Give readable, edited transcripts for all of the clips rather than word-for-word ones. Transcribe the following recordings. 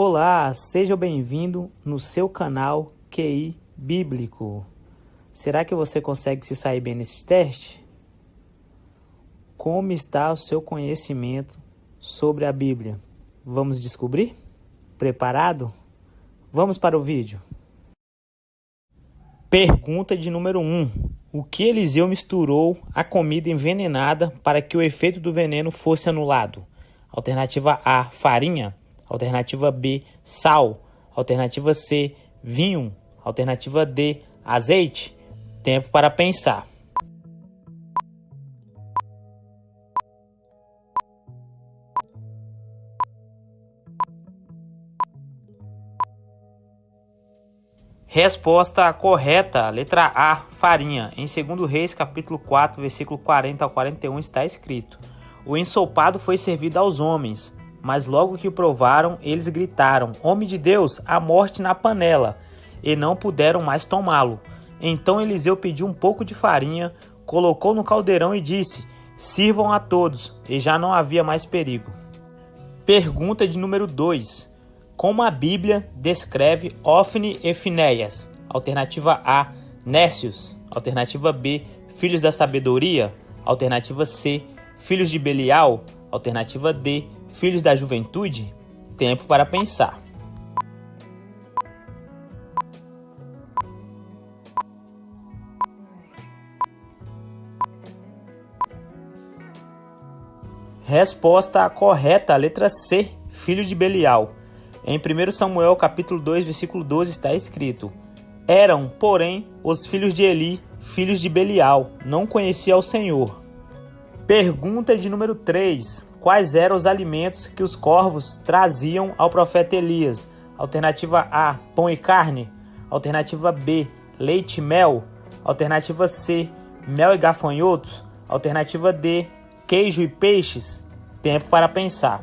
Olá, seja bem-vindo no seu canal QI Bíblico. Será que você consegue se sair bem nesse teste? Como está o seu conhecimento sobre a Bíblia? Vamos descobrir? Preparado? Vamos para o vídeo. Pergunta de número 1. O que Eliseu misturou à comida envenenada para que o efeito do veneno fosse anulado? Alternativa A, farinha. Alternativa B, sal. Alternativa C, vinho. Alternativa D, azeite. Tempo para pensar. Resposta correta, letra A, farinha. Em 2 Reis, capítulo 4, versículo 40 ao 41, está escrito: O ensopado foi servido aos homens, mas logo que o provaram, eles gritaram: Homem de Deus, a morte na panela! E não puderam mais tomá-lo. Então Eliseu pediu um pouco de farinha, colocou no caldeirão e disse: Sirvam a todos, e já não havia mais perigo. Pergunta de número 2. Como a Bíblia descreve Ofni e Finéias? Alternativa A, nécios. Alternativa B, filhos da sabedoria. Alternativa C, filhos de Belial. Alternativa D, filhos da juventude. Tempo para pensar. Resposta correta, letra C, filho de Belial. Em 1 Samuel, capítulo 2, versículo 12, está escrito: Eram, porém, os filhos de Eli, filhos de Belial, não conhecia o Senhor. Pergunta de número 3. Quais eram os alimentos que os corvos traziam ao profeta Elias? Alternativa A, pão e carne. Alternativa B, leite e mel. Alternativa C, mel e gafanhotos. Alternativa D, queijo e peixes. Tempo para pensar.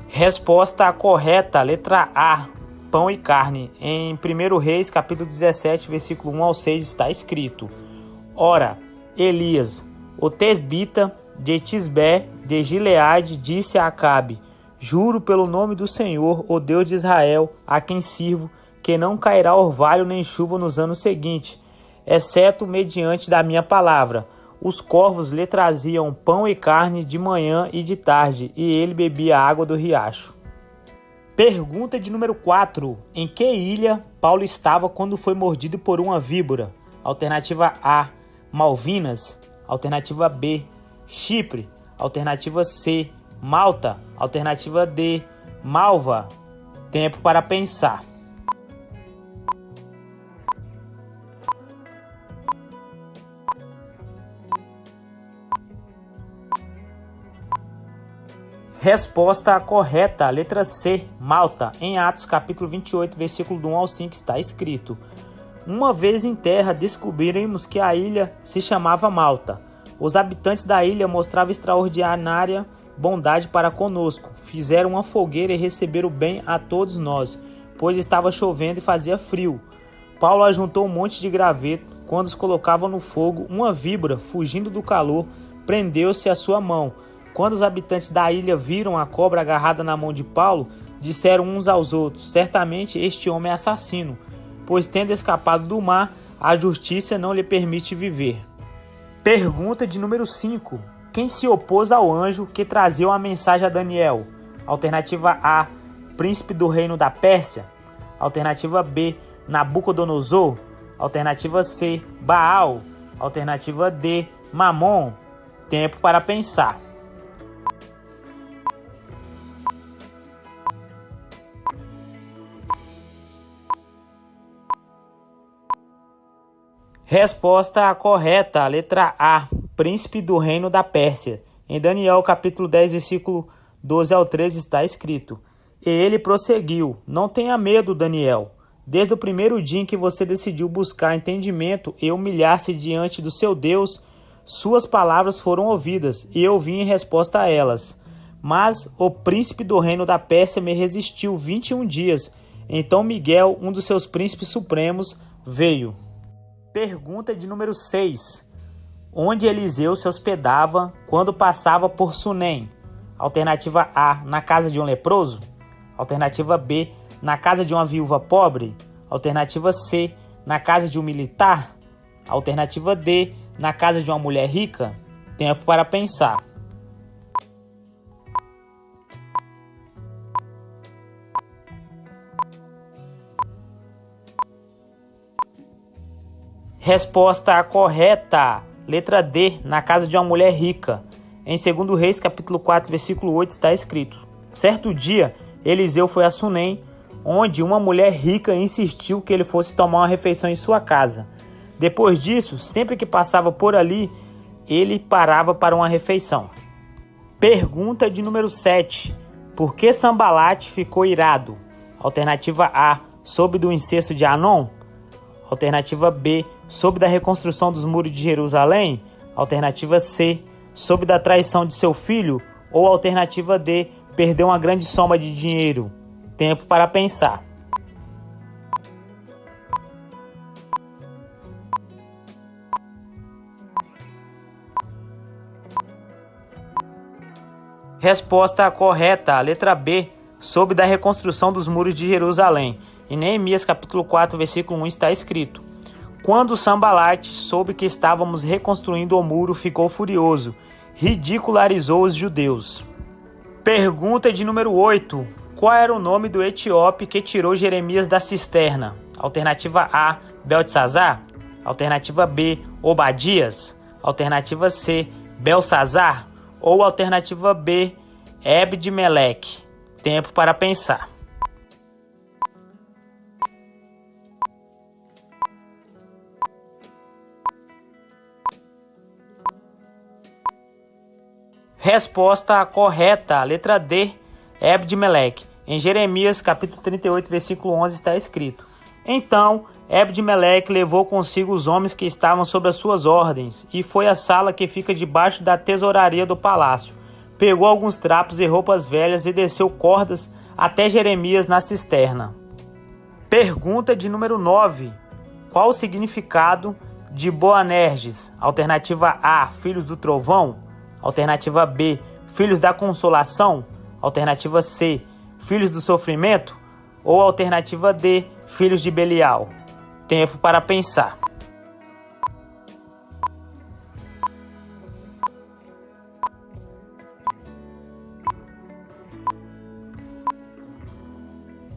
Resposta correta, letra A, pão e carne. Em 1 Reis, capítulo 17, versículo 1 ao 6, está escrito: Ora, Elias, o tesbita de Tisbé de Gileade, disse a Acabe: Juro pelo nome do Senhor, o Deus de Israel, a quem sirvo, que não cairá orvalho nem chuva nos anos seguintes, exceto mediante da minha palavra. Os corvos lhe traziam pão e carne de manhã e de tarde, e ele bebia água do riacho. Pergunta de número 4. Em que ilha Paulo estava quando foi mordido por uma víbora? Alternativa A, Malvinas. Alternativa B, Chipre. Alternativa C, Malta. Alternativa D, Malva. Tempo para pensar. Resposta correta, letra C, Malta. Em Atos capítulo 28, versículo do 1 ao 5 está escrito: Uma vez em terra descobrimos que a ilha se chamava Malta. Os habitantes da ilha mostravam extraordinária bondade para conosco. Fizeram uma fogueira e receberam bem a todos nós, pois estava chovendo e fazia frio. Paulo ajuntou um monte de graveto. Quando os colocavam no fogo, uma víbora, fugindo do calor, prendeu-se à sua mão. Quando os habitantes da ilha viram a cobra agarrada na mão de Paulo, disseram uns aos outros: Certamente este homem é assassino, pois tendo escapado do mar, a justiça não lhe permite viver. Pergunta de número 5. Quem se opôs ao anjo que trazia uma mensagem a Daniel? Alternativa A, príncipe do reino da Pérsia. Alternativa B, Nabucodonosor. Alternativa C, Baal. Alternativa D, Mamon. Tempo para pensar. Resposta correta, letra A, príncipe do reino da Pérsia. Em Daniel, capítulo 10, versículo 12 ao 13, está escrito: E ele prosseguiu: Não tenha medo, Daniel. Desde o primeiro dia em que você decidiu buscar entendimento e humilhar-se diante do seu Deus, suas palavras foram ouvidas, e eu vim em resposta a elas. Mas o príncipe do reino da Pérsia me resistiu 21 dias. Então Miguel, um dos seus príncipes supremos, veio. Pergunta de número 6. Onde Eliseu se hospedava quando passava por Sunem? Alternativa A, na casa de um leproso. Alternativa B, na casa de uma viúva pobre. Alternativa C, na casa de um militar. Alternativa D, na casa de uma mulher rica. Tempo para pensar. Resposta correta. Letra D, na casa de uma mulher rica. Em 2 Reis, capítulo 4, versículo 8, está escrito: certo dia, Eliseu foi a Sunem, onde uma mulher rica insistiu que ele fosse tomar uma refeição em sua casa. Depois disso, sempre que passava por ali, ele parava para uma refeição. Pergunta de número 7. Por que Sambalate ficou irado? Alternativa A, soube do incesto de Anom. Alternativa B, soube da reconstrução dos muros de Jerusalém. Alternativa C, soube da traição de seu filho. Ou alternativa D, perdeu uma grande soma de dinheiro. Tempo para pensar. Resposta correta, letra B, soube da reconstrução dos muros de Jerusalém. Em Neemias capítulo 4, versículo 1 está escrito: quando Sambalate soube que estávamos reconstruindo o muro, ficou furioso, ridicularizou os judeus. Pergunta de número 8. Qual era o nome do etíope que tirou Jeremias da cisterna? Alternativa A, Beltesazar. Alternativa B, Obadias. Alternativa C, Belsazar. Ou alternativa B, Ebed-Meleque. Tempo para pensar. Resposta correta, letra D, Ebed-Meleque. Em Jeremias, capítulo 38, versículo 11, está escrito: então, Ebed-Meleque levou consigo os homens que estavam sob as suas ordens, e foi à sala que fica debaixo da tesouraria do palácio. Pegou alguns trapos e roupas velhas e desceu cordas até Jeremias na cisterna. Pergunta de número 9. Qual o significado de Boanerges? Alternativa A, filhos do trovão. Alternativa B, filhos da consolação. Alternativa C, filhos do sofrimento. Ou alternativa D, filhos de Belial. Tempo para pensar.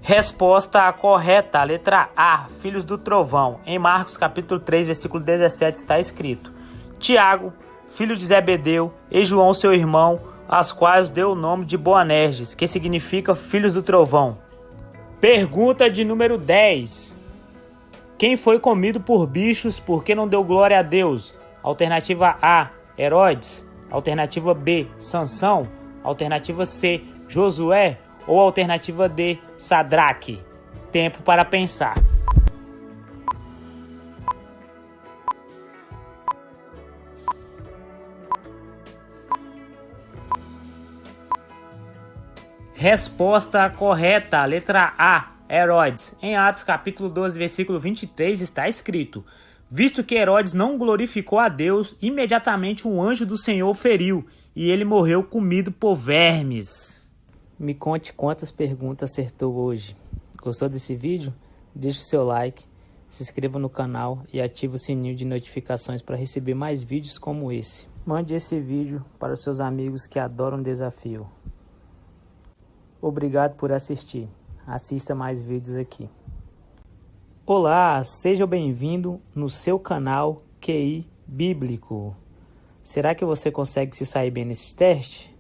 Resposta correta, letra A, filhos do trovão. Em Marcos capítulo 3, versículo 17 está escrito: Tiago, filho de Zebedeu, e João seu irmão, aos quais deu o nome de Boanerges, que significa filhos do trovão. Pergunta de número 10. Quem foi comido por bichos porque não deu glória a Deus? Alternativa A, Herodes. Alternativa B, Sansão. Alternativa C, Josué. Ou alternativa D, Sadraque. Tempo para pensar. Resposta correta, letra A, Herodes. Em Atos capítulo 12, versículo 23 está escrito: visto que Herodes não glorificou a Deus, imediatamente um anjo do Senhor o feriu, e ele morreu comido por vermes. Me conte quantas perguntas acertou hoje. Gostou desse vídeo? Deixe o seu like, se inscreva no canal e ative o sininho de notificações para receber mais vídeos como esse. Mande esse vídeo para os seus amigos que adoram desafio. Obrigado por assistir. Assista mais vídeos aqui. Olá, seja bem-vindo no seu canal QI Bíblico. Será que você consegue se sair bem nesse teste?